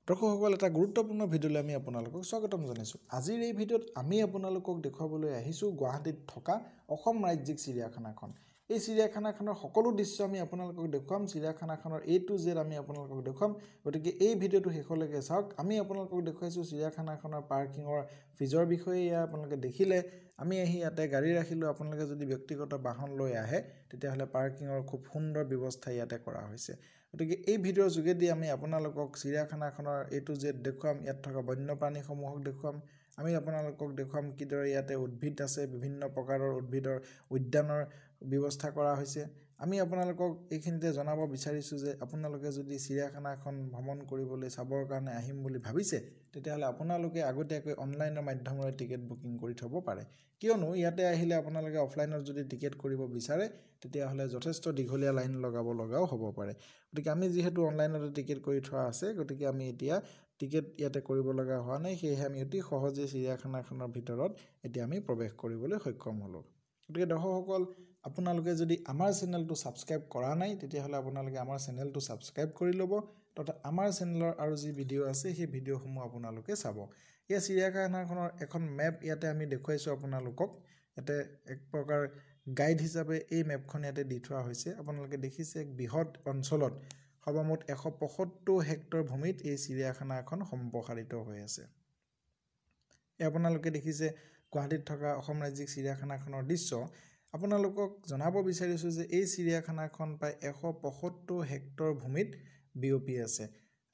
দৰ্শকসকল এটা গুৰুত্বপূৰ্ণ ভিডিঅ'লৈ আমি আপোনালোকক স্বাগতম জনাইছোঁ। আজিৰ এই ভিডিঅ'ত আমি আপোনালোকক দেখুৱাবলৈ আহিছোঁ গুৱাহাটীত থকা অসম ৰাজ্যিক চিৰিয়াখানাখন। এই চিৰিয়াখানাখনৰ সকলো দৃশ্য আমি আপোনালোকক দেখুৱাম। চিৰিয়াখানাখনৰ A to Z আমি আপোনালোকক দেখুৱাম। গতিকে এই ভিডিঅ'টো শেষলৈকে চাওক। আমি আপোনালোকক দেখুৱাইছোঁ চিৰিয়াখানাখনৰ পাৰ্কিঙৰ ফিজৰ বিষয়ে। আপোনালোকে দেখিলে আমি আহি ইয়াতে গাড়ী ৰাখিলোঁ। আপোনালোকে যদি ব্যক্তিগত বাহন লৈ আহে তেতিয়াহ'লে পাৰ্কিঙৰ খুব সুন্দৰ ব্যৱস্থা ইয়াতে কৰা হৈছে। গতিকে এই ভিডিঅ'ৰ যোগেদি আমি আপোনালোকক চিৰিয়াখানাখনৰ A to Z দেখুৱাম। ইয়াত থকা বন্যপ্ৰাণীসমূহক দেখুৱাম। আমি আপোনালোকক দেখুৱাম কিদৰে ইয়াতে উদ্ভিদ আছে, বিভিন্ন প্ৰকাৰৰ উদ্ভিদৰ উদ্যানৰ ব্যৱস্থা কৰা হৈছে। আমি আপোনালোকক এইখিনিতে জনাব বিচাৰিছোঁ যে আপোনালোকে যদি চিৰিয়াখানাখন ভ্ৰমণ কৰিবলৈ চাবৰ কাৰণে আহিম বুলি ভাবিছে তেতিয়াহ'লে আপোনালোকে আগতীয়াকৈ অনলাইনৰ মাধ্যমেৰে টিকেট বুকিং কৰি থ'ব পাৰে। কিয়নো ইয়াতে আহিলে আপোনালোকে অফলাইনত যদি টিকেট কৰিব বিচাৰে তেতিয়াহ'লে যথেষ্ট দীঘলীয়া লাইন লগাব লগাও হ'ব পাৰে। গতিকে আমি যিহেতু অনলাইনতে টিকেট কৰি থোৱা আছে, গতিকে আমি এতিয়া টিকেট ইয়াতে কৰিব লগা হোৱা নাই। সেয়েহে আমি অতি সহজে চিৰিয়াখানাখনৰ ভিতৰত এতিয়া আমি প্ৰৱেশ কৰিবলৈ সক্ষম হ'লোঁ। গতিকে দৰ্শকসকল, আপোনালোকে যদি আমাৰ চেনেলটো ছাবস্ক্ৰাইব কৰা নাই তেতিয়াহ'লে আপোনালোকে আমাৰ চেনেলটো ছাবস্ক্ৰাইব কৰি ল'ব, তথা আমাৰ চেনেলৰ আৰু যি ভিডিঅ' আছে সেই ভিডিঅ'সমূহ আপোনালোকে চাব। এই চিৰিয়াখানাখনৰ এখন মেপ ইয়াতে আমি দেখুৱাইছোঁ আপোনালোকক। ইয়াতে এক প্ৰকাৰ গাইড হিচাপে এই মেপখন ইয়াতে দি থোৱা হৈছে। আপোনালোকে দেখিছে এক বৃহৎ অঞ্চলত সৰ্বমুঠ 175 হেক্টৰ ভূমিত এই চিৰিয়াখানা এখন সম্প্ৰসাৰিত হৈ আছে। আপোনালোকে দেখিছে গুৱাহাটীত থকা অসম ৰাজ্যিক চিৰিয়াখানাখনৰ দৃশ্য। আপোনালোকক জনাব বিচাৰিছোঁ যে এই চিৰিয়াখানাখন প্ৰায় 175 হেক্টৰ ভূমিত বিয়পি আছে।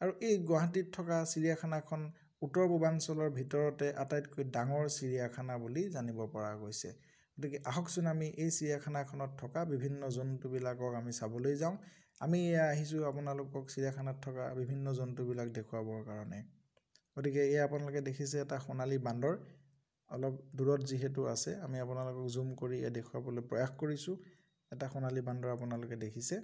আৰু এই গুৱাহাটীত থকা চিৰিয়াখানাখন উত্তৰ পূৰ্বাঞ্চলৰ ভিতৰতে আটাইতকৈ ডাঙৰ চিৰিয়াখানা বুলি জানিব পৰা গৈছে। গতিকে আহকচোন আমি এই চিৰিয়াখানাখনত থকা বিভিন্ন জন্তুবিলাকক আমি চাবলৈ যাওঁ। আমি আহিছোঁ আপোনালোকক চিৰিয়াখানাত থকা বিভিন্ন জন্তুবিলাক দেখুৱাবৰ কাৰণে। গতিকে আপোনালোকে দেখিছে এটা সোণালী বান্দৰ অলপ দূৰত যিহেতু আছে, আমি আপোনালোকক জুম কৰি দেখুৱাবলৈ প্ৰয়াস কৰিছোঁ। এটা সোণালী বান্দৰ আপোনালোকে দেখিছে।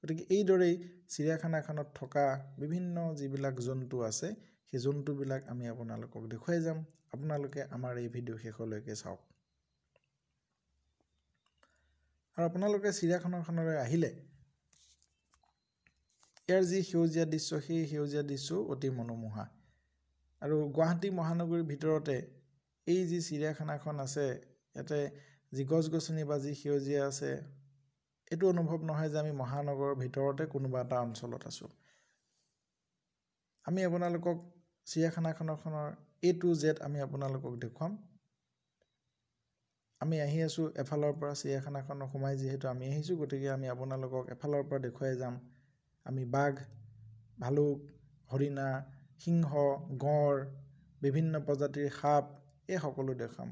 গতিকে এইদৰেই চিৰিয়াখানাখনত থকা বিভিন্ন যিবিলাক জন্তু আছে সেই জন্তুবিলাক আমি আপোনালোকক দেখুৱাই যাম। আপোনালোকে আমাৰ এই ভিডিঅ' শেষলৈকে চাওক। আৰু আপোনালোকে চিৰিয়াখানাখনলৈ আহিলে ইয়াৰ যি সেউজীয়া দৃশ্য, সেই সেউজীয়া দৃশ্য অতি মনোমোহা। আৰু গুৱাহাটী মহানগৰীৰ ভিতৰতে এই যি চিৰিয়াখানাখন আছে, ইয়াতে যি গছ গছনি বা যি সেউজীয়া আছে, এইটো অনুভৱ নহয় যে আমি মহানগৰৰ ভিতৰতে কোনোবা এটা অঞ্চলত আছোঁ। আমি আপোনালোকক চিৰিয়াখানাখনৰ A to Z আমি আপোনালোকক দেখুৱাম। আমি আহি আছোঁ এফালৰ পৰা, চিৰিয়াখানাখনত সোমাই যিহেতু আমি আহিছোঁ, গতিকে আমি আপোনালোকক এফালৰ পৰা দেখুৱাই যাম। আমি বাঘ, ভালুক, হৰিণা, সিংহ, গঁড়, বিভিন্ন প্ৰজাতিৰ সাপ এই সকলো দেখুৱাম।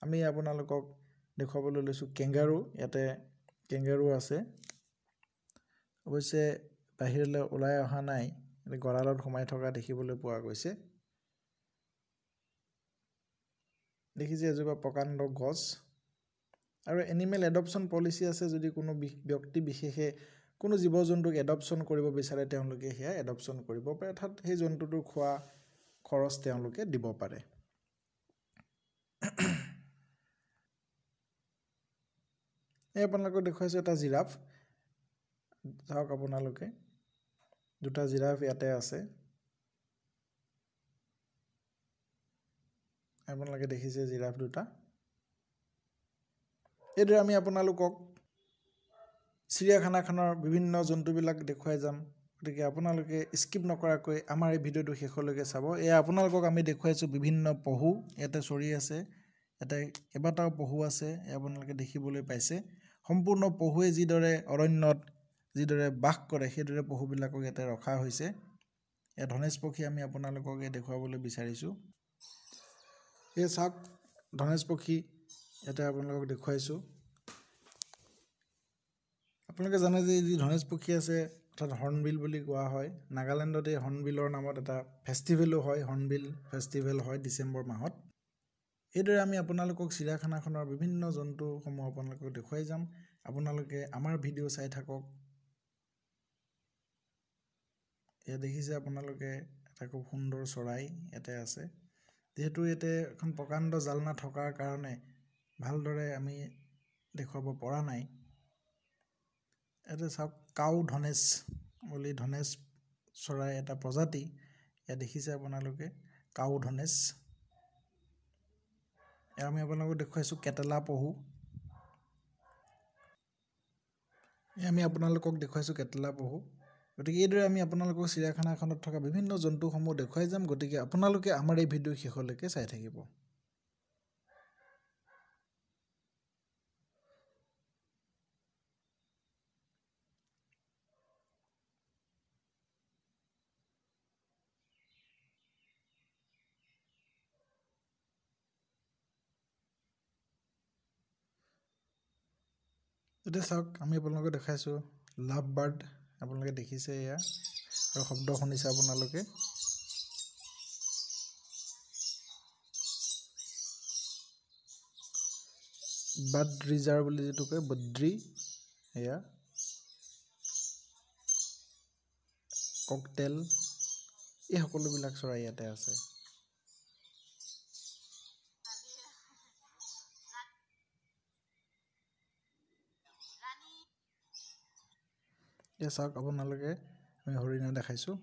আমি আপোনালোকক দেখুৱাবলৈ লৈছোঁ কেংগাৰু। ইয়াতে কেংগাৰু আছে। অৱশ্যে বাহিৰলৈ ওলাই অহা নাই, গঁড়ালত সোমাই থকা দেখিবলৈ পোৱা গৈছে। দেখিছে এজোপা প্ৰকাণ্ড গছ। আৰু এনিমেল এডপশ্যন পলিচি আছে। যদি কোনো ব্যক্তি বিশেষে কোনো জীৱ জন্তুক এডপশ্যন কৰিব বিচাৰে তেওঁলোকে সেয়া এডপশ্যন কৰিব পাৰে, অৰ্থাৎ সেই জন্তুটোৰ খোৱা খৰচ তেওঁলোকে দিব পাৰে। এই আপোনালোকক দেখুৱাইছোঁ এটা জিৰাফ। চাওক আপোনালোকে, দুটা জিৰাফ ইয়াতে আছে। আপোনালোকে দেখিছে জিৰাফ দুটা। এইদৰে আমি আপোনালোকক চিৰিয়াখানাখনৰ বিভিন্ন জন্তুবিলাক দেখুৱাই যাম। গতিকে আপোনালোকে স্কিপ নকৰাকৈ আমাৰ এই ভিডিঅ'টো শেষলৈকে চাব। এয়া আপোনালোকক আমি দেখুৱাইছোঁ বিভিন্ন পহু ইয়াতে চৰি আছে। ইয়াতে কেইবাটাও পহু আছে, আপোনালোকে দেখিবলৈ পাইছে। সম্পূৰ্ণ পহুৱে যিদৰে অৰণ্যত যিদৰে বাস কৰে সেইদৰে পহুবিলাকক ইয়াতে ৰখা হৈছে। এয়া ধনেশ পক্ষী আমি আপোনালোকক দেখুৱাবলৈ বিচাৰিছোঁ। এই চাওক ধনেশ পক্ষী ইয়াতে আপোনালোকক দেখুৱাইছোঁ। আপোনালোকে জানে যে যি ধনেশ পক্ষী আছে অৰ্থাৎ হৰ্ণবিল বুলি কোৱা হয়। নাগালেণ্ডত এই হৰ্ণবিলৰ নামত এটা ফেষ্টিভেলো হয়, হৰ্ণবিল ফেষ্টিভেল হয় ডিচেম্বৰ মাহত। এইদৰে আমি আপোনালোকক চিৰিয়াখানাখনৰ বিভিন্ন জন্তুসমূহ আপোনালোকক দেখুৱাই যাম। আপোনালোকে আমাৰ ভিডিঅ' চাই থাকক। এয়া দেখিছে আপোনালোকে এটা খুব সুন্দৰ চৰাই ইয়াতে আছে। যিহেতু ইয়াতে এখন প্ৰকাণ্ড জালনা থকাৰ কাৰণে ভালদৰে আমি দেখুৱাব পৰা নাই। ইয়াতে চাওক কাউ ধনেশ বুলি ধনেশ চৰাই এটা প্ৰজাতি ইয়াত দেখিছে আপোনালোকে কাউ ধনেশ। এয়া আমি আপোনালোকক দেখুৱাইছোঁ কেটেলা পহু। আমি আপোনালোকক দেখুৱাইছোঁ কেটেলা পহু। গতিকে এইদৰে আমি আপোনালোকক চিৰিয়াখানাখনত থকা বিভিন্ন জন্তুসমূহ দেখুৱাই যাম। গতিকে আপোনালোকে আমাৰ এই ভিডিঅ' শেষলৈকে চাই থাকিব। এতিয়া চাওক, আমি আপোনালোকক দেখাইছোঁ লাভ বাৰ্ড। আপোনালোকে দেখিছে এয়া, আৰু শব্দ শুনিছে আপোনালোকে। বাৰ্ড ৰিজাৰ বুলি যিটো কয়, বদ্ৰী। এয়া ককটেল, এই সকলোবিলাক চৰাই ইয়াতে আছে। এতিয়া চাওক আপোনালোকে, আমি হৰিণা দেখাইছোঁ।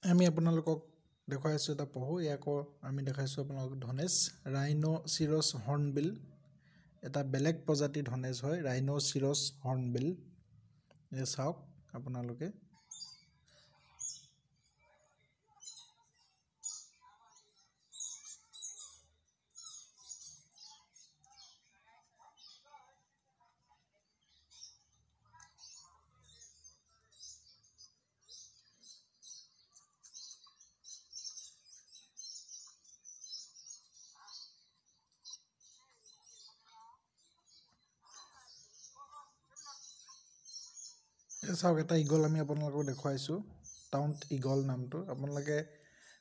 আমি আপোনালোকক দেখুৱাইছোঁ এটা পহু। ইয়াকো আমি দেখাইছোঁ আপোনালোকক ধনেশ, ৰাইন'চিৰছ হৰ্ণবিল। এটা বেলেগ প্ৰজাতিৰ ধনেশ হয়, ৰাইন'চিৰছ হৰ্ণবিল। এয়া চাওক আপোনালোকে। চাওক, এটা ইগল আমি আপোনালোকক দেখুৱাইছোঁ, টাউণ্ট ইগল নামটো। আপোনালোকে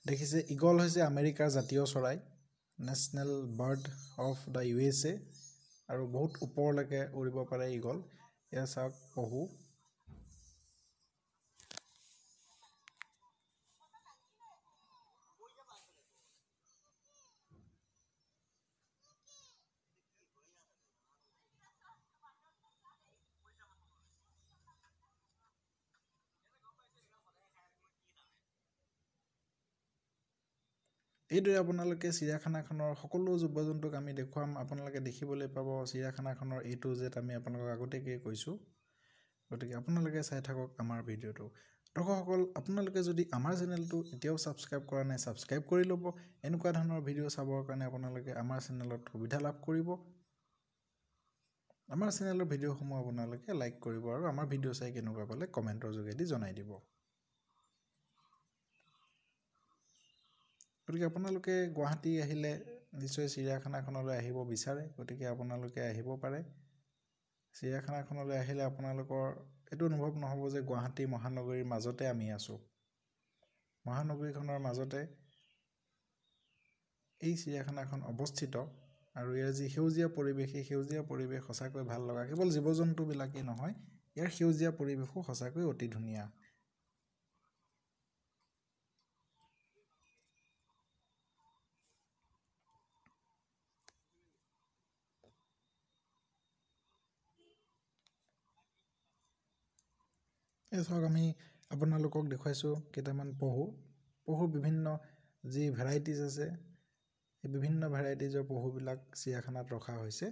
দেখিছে, ইগল হৈছে আমেৰিকাৰ জাতীয় চৰাই, national bird of the USA, আৰু বহুত ওপৰলৈকে উৰিব পাৰে ইগল। এয়া চাওক পহু। এইদৰে আপোনালোকে চিৰিয়াখানাখনৰ সকলো জীৱ জন্তুক আমি দেখুৱাম। আপোনালোকে দেখিবলৈ পাব চিৰিয়াখানাখনৰ A to Z আমি আপোনালোকক আগতীয়াকৈ কৈছোঁ। গতিকে আপোনালোকে চাই থাকক আমাৰ ভিডিঅ'টো। দৰ্শকসকল, আপোনালোকে যদি আমাৰ চেনেলটো এতিয়াও ছাবস্ক্ৰাইব কৰা নাই, ছাবস্ক্ৰাইব কৰি ল'ব। এনেকুৱা ধৰণৰ ভিডিঅ' চাবৰ কাৰণে আপোনালোকে আমাৰ চেনেলত সুবিধা লাভ কৰিব। আমাৰ চেনেলৰ ভিডিঅ'সমূহ আপোনালোকে লাইক কৰিব, আৰু আমাৰ ভিডিঅ' চাই কেনেকুৱা পালে কমেণ্টৰ যোগেদি জনাই দিব। গতিকে আপোনালোকে গুৱাহাটী আহিলে নিশ্চয় চিৰিয়াখানাখনলৈ আহিব বিচাৰে। গতিকে আপোনালোকে আহিব পাৰে। চিৰিয়াখানাখনলৈ আহিলে আপোনালোকৰ এইটো অনুভৱ নহ'ব যে গুৱাহাটী মহানগৰীৰ মাজতে আমি আছোঁ। মহানগৰীখনৰ মাজতে এই চিৰিয়াখানাখন অৱস্থিত, আৰু ইয়াৰ যি সেউজীয়া পৰিৱেশ, সেই সেউজীয়া পৰিৱেশ সঁচাকৈ ভাল লগা। কেৱল জীৱ জন্তুবিলাকেই নহয়, ইয়াৰ সেউজীয়া পৰিৱেশো সঁচাকৈ অতি ধুনীয়া। এই চাওক, আমি আপোনালোকক দেখুৱাইছোঁ কেইটামান পহু। পহুৰ বিভিন্ন যি ভেৰাইটিজ আছে, এই বিভিন্ন ভেৰাইটিজৰ পহুবিলাক চিৰিয়াখানাত ৰখা হৈছে।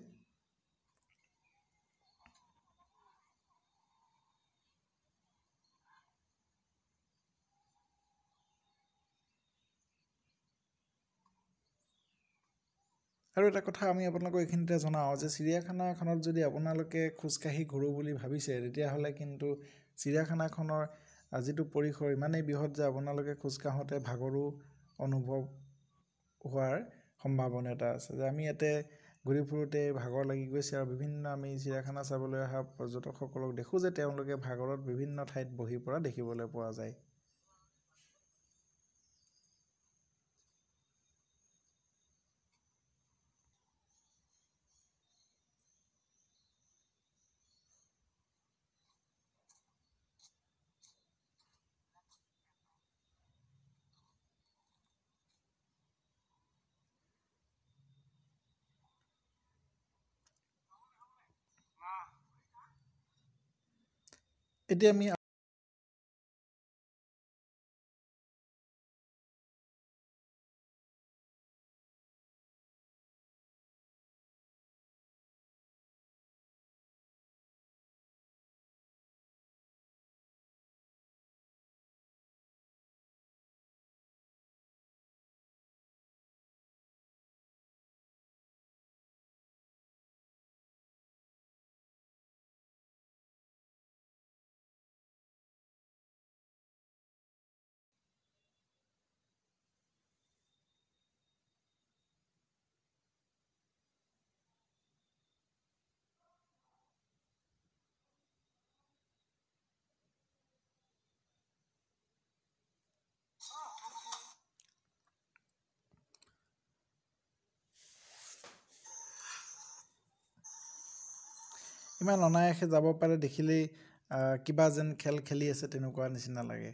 আৰু এটা কথা আমি আপোনালোকক এইখিনিতে জনাওঁ যে চিৰিয়াখানাখনত যদি আপোনালোকে খোজকাঢ়ি ঘূৰোঁ বুলি ভাবিছে, তেতিয়াহ'লে কিন্তু চিৰিয়াখানাখনৰ যিটো পৰিসৰ ইমানেই বৃহৎ যে আপোনালোকে খোজকাঢ়োঁতে ভাগৰো অনুভৱ হোৱাৰ সম্ভাৱনীয়তা আছে। যে আমি ইয়াতে ঘূৰি ফুৰোঁতে ভাগৰ লাগি গৈছে, আৰু বিভিন্ন আমি চিৰিয়াখানা চাবলৈ অহা পৰ্যটকসকলক দেখোঁ যে তেওঁলোকে ভাগৰত বিভিন্ন ঠাইত বহি পৰা দেখিবলৈ পোৱা যায়। এতিয়া আমি ইমান অনায়াসে যাব পাৰে দেখিলেই কিবা যেন খেল খেলি আছে তেনেকুৱা নিচিনা লাগে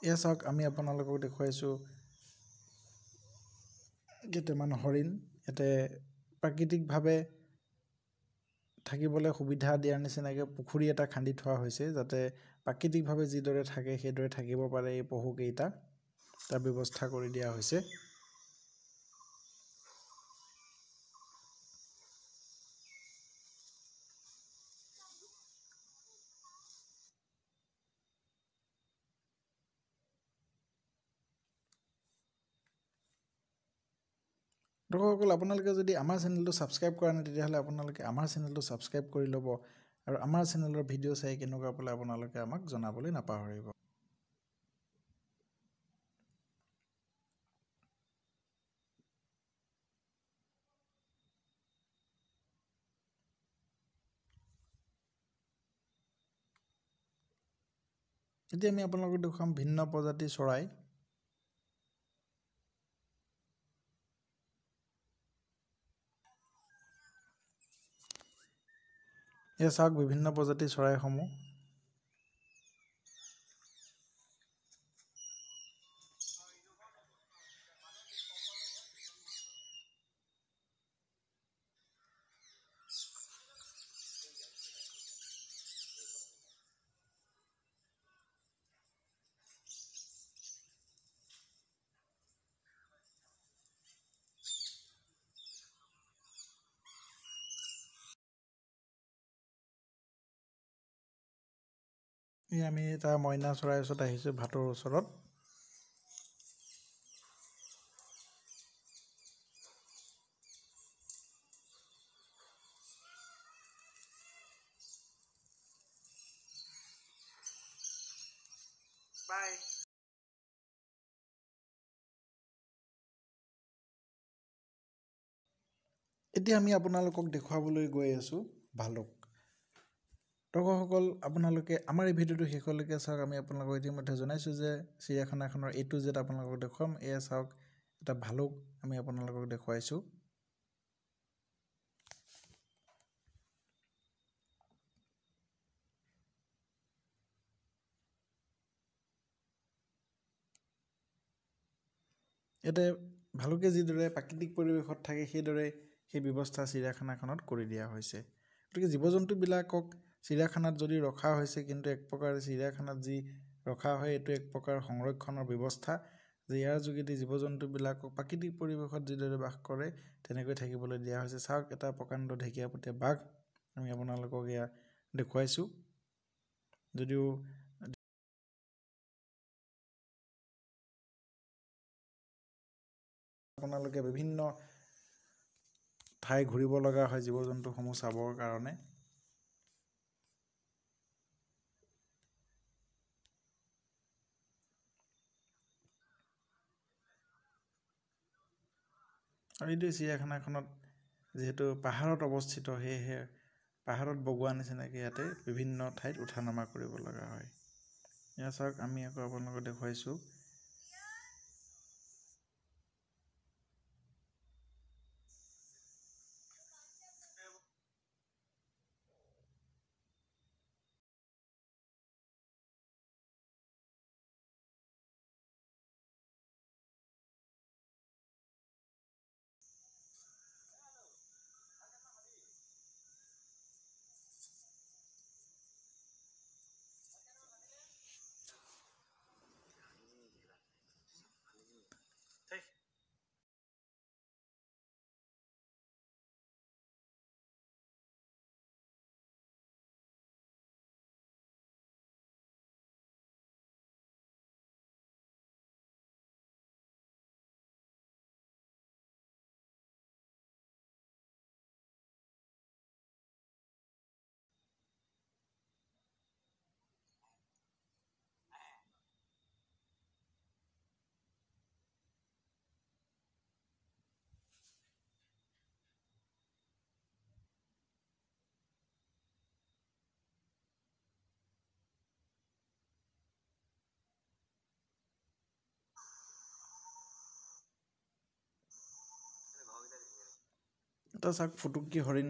এয়া চাওক আমি আপোনালোকক দেখুৱাইছোঁ কেইটামান হৰিণ ইয়াতে প্ৰাকৃতিকভাৱে থাকিবলৈ সুবিধা দিয়াৰ নিচিনাকৈ পুখুৰী এটা খান্দি থোৱা হৈছে যাতে প্ৰাকৃতিকভাৱে যিদৰে থাকে সেইদৰে থাকিব পাৰে এই পশুকেইটা তাৰ ব্যৱস্থা কৰি দিয়া হৈছে দৰ্শকসকল আপোনালোকে যদি আমাৰ চেনেলটো ছাবস্ক্ৰাইব কৰা নাই তেতিয়াহ'লে আপোনালোকে আমাৰ চেনেলটো ছাবস্ক্ৰাইব কৰি ল'ব আৰু আমাৰ চেনেলৰ ভিডিঅ' চাই কেনেকুৱা পালে আপোনালোকে আমাক জনাবলৈ নাপাহৰিব এতিয়া আমি আপোনালোকক দেখুৱাম ভিন্ন প্ৰজাতিৰ চৰাই এয়া চাওক বিভিন্ন প্ৰজাতিৰ চৰাইসমূহ আমি এটা মইনা চৰাইৰ ওচৰত আহিছোঁ ভাটৌৰ ওচৰত বাই এতিয়া আমি আপোনালোকক দেখুৱাবলৈ গৈ আছোঁ ভালুক দৰ্শকসকল আপোনালোকে আমাৰ এই ভিডিঅ'টো শেষলৈকে চাওক আমি আপোনালোকক ইতিমধ্যে জনাইছোঁ যে চিৰিয়াখানাখনৰ A to Z আপোনালোকক দেখুৱাম এয়া চাওক এটা ভালুক আমি আপোনালোকক দেখুৱাইছোঁ ইয়াতে ভালুকে যিদৰে প্ৰাকৃতিক পৰিৱেশত থাকে সেইদৰে সেই ব্যৱস্থা চিৰিয়াখানাখনত কৰি দিয়া হৈছে গতিকে জীৱ জন্তুবিলাকক চিৰিয়াখানাত যদি ৰখা হৈছে কিন্তু এক প্ৰকাৰ চিৰিয়াখানাত যি ৰখা হয় এইটো এক প্ৰকাৰ সংৰক্ষণৰ ব্যৱস্থা যে ইয়াৰ যোগেদি জীৱ জন্তুবিলাকক প্ৰাকৃতিক পৰিৱেশত যিদৰে বাস কৰে তেনেকৈ থাকিবলৈ দিয়া হৈছে চাওক এটা প্ৰকাণ্ড ঢেকীয়াপতীয়া বাঘ আমি আপোনালোকক এয়া দেখুৱাইছোঁ যদিও আপোনালোকে বিভিন্ন ঠাই ঘূৰিব লগা হয় জীৱ জন্তুসমূহ চাবৰ কাৰণে আৰু এইটো চিৰিয়াখানাখনত যিহেতু পাহাৰত অৱস্থিত সেয়েহে পাহাৰত বগোৱা নিচিনাকৈ ইয়াতে বিভিন্ন ঠাইত উঠা নমা কৰিব লগা হয় এয়া চাওক আমি আকৌ আপোনালোকক দেখুৱাইছোঁ এটা চাওক ফুটুকী হৰিণ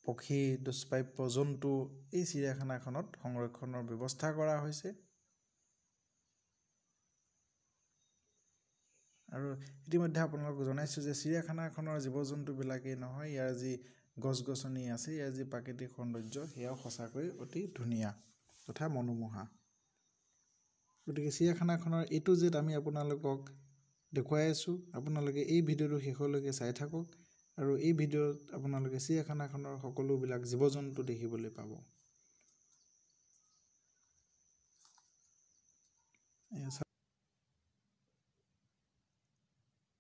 পক্ষী দুষ্প্ৰাপ্য জন্তু এই চিৰিয়াখানাখনত সংৰক্ষণৰ ব্যৱস্থা কৰা হৈছে আৰু ইতিমধ্যে আপোনালোকক জনাইছোঁ যে চিৰিয়াখানাখনৰ জীৱ জন্তুবিলাকেই নহয় ইয়াৰ যি গছ গছনি আছে ইয়াৰ যি প্ৰাকৃতিক সৌন্দৰ্য সেয়াও সঁচাকৈ অতি ধুনীয়া তথা মনোমোহা গতিকে চিৰিয়াখানাখনৰ এইটো জেড আমি আপোনালোকক দেখুৱাই আছোঁ আপোনালোকে এই ভিডিঅ'টো শেষলৈকে চাই থাকক আৰু এই ভিডিঅ'ত আপোনালোকে চিৰিয়াখানাখনৰ সকলোবিলাক জীৱ জন্তু দেখিবলৈ পাব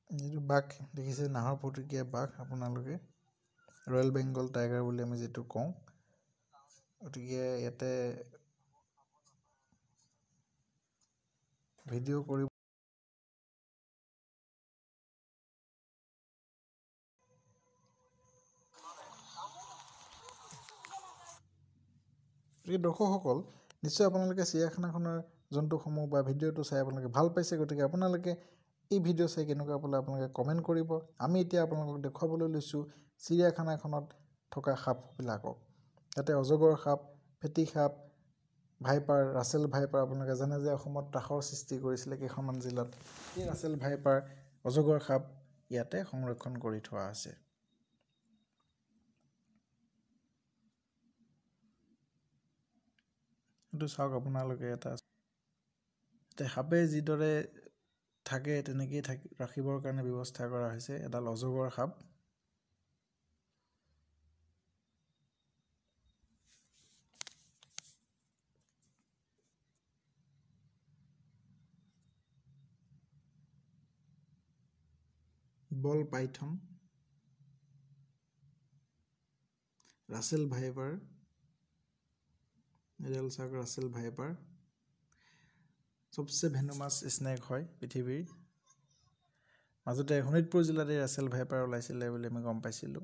যিটো বাঘ দেখিছে নাহৰ ফুটুকীয়া বাঘ আপোনালোকে ৰয়েল বেংগল টাইগাৰ বুলি আমি যিটো কওঁ গতিকে ইয়াতে ভিডিঅ' কৰি দৰ্শকসকল নিশ্চয় আপোনালোকে চিৰিয়াখানাখনৰ জন্তুসমূহ বা ভিডিঅ'টো চাই আপোনালোকে ভাল পাইছে গতিকে আপোনালোকে এই ভিডিঅ' চাই কেনেকুৱা পালে আপোনালোকে কমেণ্ট কৰিব আমি এতিয়া আপোনালোকক দেখুৱাবলৈ লৈছোঁ চিৰিয়াখানাখনত থকা সাপবিলাকক ইয়াতে অজগৰ সাপ ফেটি সাপ ভাইপাৰ ৰাছেল ভাইপাৰ আপোনালোকে জানে যে অসমত ত্ৰাসৰ সৃষ্টি কৰিছিলে কেইখনমান জিলাত এই ৰাছেল ভাইপাৰ অজগৰ সাপ ইয়াতে সংৰক্ষণ কৰি থোৱা আছে এইটো চাওক আপোনালোকে এটা সাপে যিদৰে থাকে তেনেকেই ৰাখিবৰ কাৰণে ব্যৱস্থা কৰা হৈছে এডাল অজগৰ সাপ বল পাইথন ৰাছেল ভাইপাৰ এডাল চাওক ৰাছেল ভাইপাৰ সবচে ভেনমাছ স্নেক হয় পৃথিৱীৰ মাজতে শোণিতপুৰ জিলাতে ৰাছেল ভাইপাৰ ওলাইছিলে বুলি আমি গম পাইছিলোঁ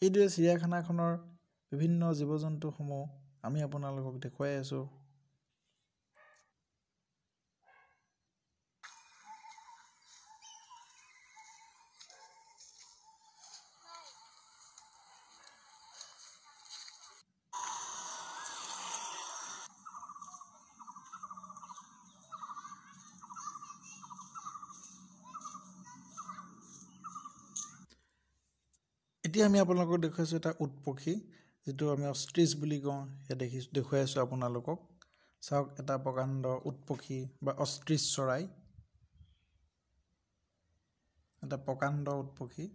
এইদৰে চিৰিয়াখানাখনৰ বিভিন্ন জীৱ জন্তুসমূহ আমি আপোনালোকক দেখুৱাই আছোঁ এতিয়া আমি আপোনালোকক দেখুৱাইছোঁ এটা উট পক্ষী যিটো আমি অষ্ট্ৰিচ বুলি কওঁ সেয়া দেখুৱাই আছোঁ আপোনালোকক চাওক এটা প্ৰকাণ্ড উট পক্ষী বা অষ্ট্ৰিচ চৰাই এটা প্ৰকাণ্ড উট পক্ষী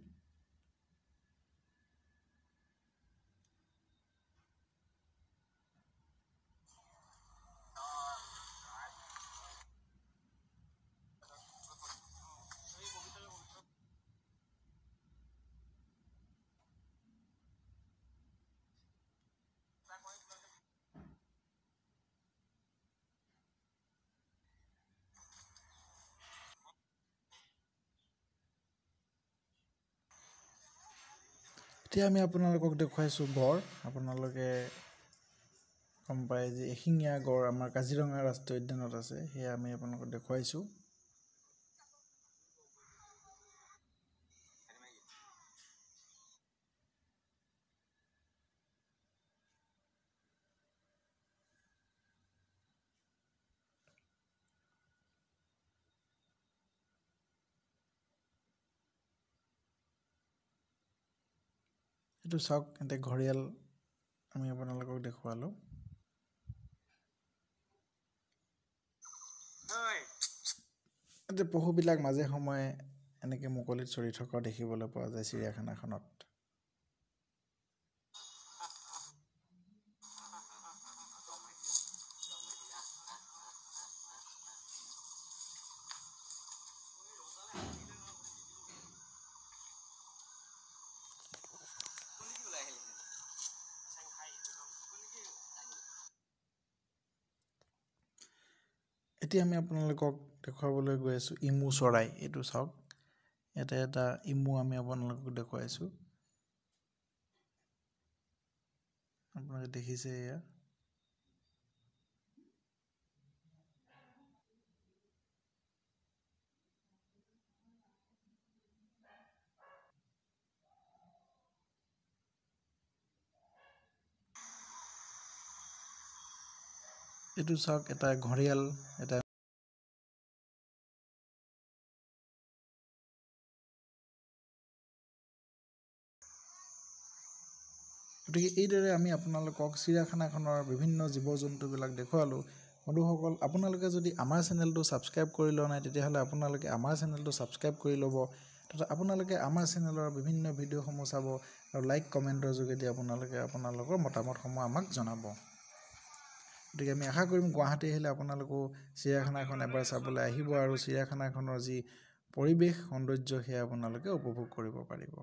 এতিয়া আমি আপোনালোকক দেখুৱাইছোঁ গড় আপোনালোকে গম পায় যে এশিঙীয়া গড় আমাৰ কাজিৰঙা ৰাষ্ট্ৰীয় উদ্যানত আছে সেয়া আমি আপোনালোকক দেখুৱাইছোঁ এইটো চাওক এতিয়া ঘৰিয়াল আমি আপোনালোকক দেখুৱালোঁ এতিয়া পশুবিলাক মাজে সময়ে এনেকৈ মুকলিত চৰি থকা দেখিবলৈ পোৱা যায় চিৰিয়াখানাখনত এতিয়া আমি আপোনালোকক দেখুৱাবলৈ গৈ আছোঁ ইমু চৰাই। এইটো চাওক, ইয়াতে এটা ইমু আমি আপোনালোকক দেখুৱাইছোঁ। আপোনালোকে দেখিছে এয়া। এইটো চাওক, এটা ঘঁৰিয়াল, এটা গতিকে এইদৰে আমি আপোনালোকক চিৰিয়াখানাখনৰ বিভিন্ন জীৱ জন্তুবিলাক দেখুৱালোঁ। বন্ধুসকল, আপোনালোকে যদি আমাৰ চেনেলটো ছাবস্ক্ৰাইব কৰি লোৱা নাই, তেতিয়াহ'লে আপোনালোকে আমাৰ চেনেলটো ছাবস্ক্ৰাইব কৰি ল'ব। তথা আপোনালোকে আমাৰ চেনেলৰ বিভিন্ন ভিডিঅ'সমূহ চাব আৰু লাইক কমেণ্টৰ যোগেদি আপোনালোকে আপোনালোকৰ মতামতসমূহ আমাক জনাব। গতিকে আমি আশা কৰিম গুৱাহাটী আহিলে আপোনালোকেও চিৰিয়াখানাখন এবাৰ চাবলৈ আহিব আৰু চিৰিয়াখানাখনৰ যি পৰিৱেশ সৌন্দৰ্য সেয়া আপোনালোকে উপভোগ কৰিব পাৰিব।